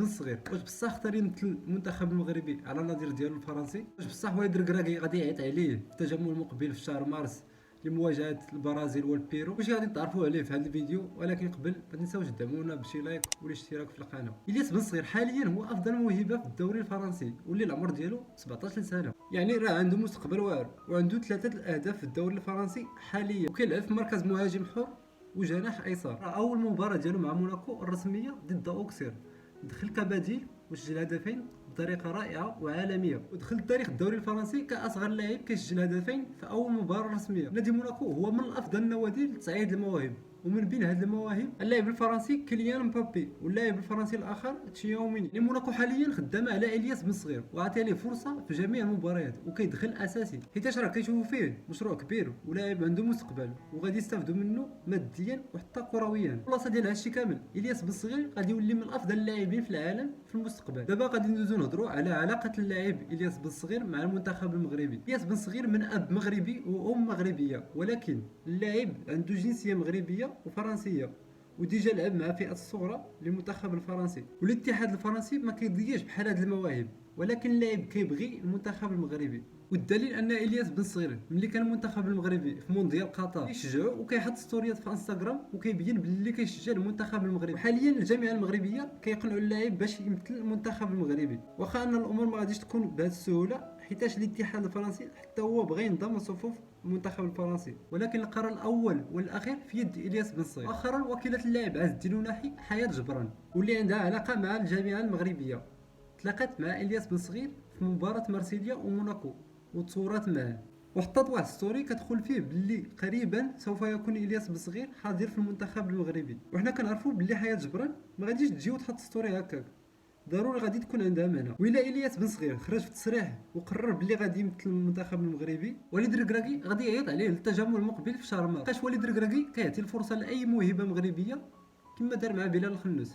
الصغير واش بصح اختار يمثل المنتخب المغربي على النظير ديالو الفرنسي؟ واش بصح وليد الكراكي غادي يعيط عليه في التجمع المقبل في شهر مارس لمواجهه البرازيل والبيرو؟ واش غادي تعرفوا عليه في هذا الفيديو، ولكن قبل ما تنساوش تدعمونا بشي لايك والاشتراك في القناه. الياس بن صغير حاليا هو افضل موهبه في الدوري الفرنسي، واللي العمر ديالو 17 سنه، يعني راه عنده مستقبل واعر، وعنده 3 الاهداف في الدوري الفرنسي حاليا، وكيلعب في مركز مهاجم حر وجناح ايسر. اول مباراه ديالو مع موناكو الرسميه ضد اوكسير دخل كبديل وسجل هدفين بطريقه رائعه وعالميه، ودخل تاريخ الدوري الفرنسي كاصغر لاعب كيسجل هدفين في اول مباراه رسميه. نادي موناكو هو من افضل النوادي لتصعيد المواهب، ومن بين هذه المواهب اللاعب الفرنسي كيليان مبابي، واللاعب الفرنسي الاخر تشياوميني. موناكو حاليا خدامه على الياس بن صغير وعطيه ليه فرصه في جميع المباريات، وكيدخل اساسي حيت راه كيشوفوا فيه مشروع كبير ولاعب عنده مستقبل، وغادي يستافدوا منه ماديا وحتى كرويا. الخلاصه ديال هادشي كامل، الياس بن صغير غادي يولي من افضل اللاعبين في العالم في المستقبل. دابا غادي ندوزو نهضروا على علاقه اللاعب الياس بن صغير مع المنتخب المغربي. الياس بن صغير من اب مغربي وام مغربيه، ولكن اللاعب عنده جنسيه مغربيه وفرنسيه، وديجا لعب مع فئه الصغرى للمنتخب الفرنسي. والاتحاد الفرنسي ما كيضيعش بحال هاد المواهب، ولكن اللاعب كيبغي المنتخب المغربي. والدليل ان الياس بن صغير ملي كان المنتخب المغربي في مونديال قطر كيشجعو وكيحط ستوريات في انستغرام وكيبين باللي كيشجع المنتخب المغربي. حاليا الجامعه المغربيه كيقنعوا اللاعب باش يمثل المنتخب المغربي، واخا ان الامور ما غاديش تكون بهذه السهوله حيتاش الاتحاد الفرنسي حتى هو بغى ينضم لصفوف المنتخب الفرنسي، ولكن القرار الاول والاخير في يد الياس بن صغير. مؤخرا وكيله اللاعب عز الدين ناحي حياه جبران، واللي عندها علاقه مع الجامعه المغربيه، تلاقت مع الياس بن صغير في مباراه مارسيليا وموناكو وتصورات معاه، وحطت واحد ستوري كتقول فيه باللي قريبا سوف يكون الياس بن صغير حاضر في المنتخب المغربي. وحنا كنعرفوا باللي حياه جبران ما غاديش تجي وتحط ستوري هكاك، ضروري غادي تكون عندها معنى. وإلا الياس بن صغير خرج في تصريح وقرر باللي غادي يمثل المنتخب المغربي، وليد الكراكي غادي يعيط عليه للتجمع المقبل في شهر مارس. بقاش وليد الكراكي كيعطي الفرصه لاي موهبه مغربيه كما دار مع بلال الخنوس.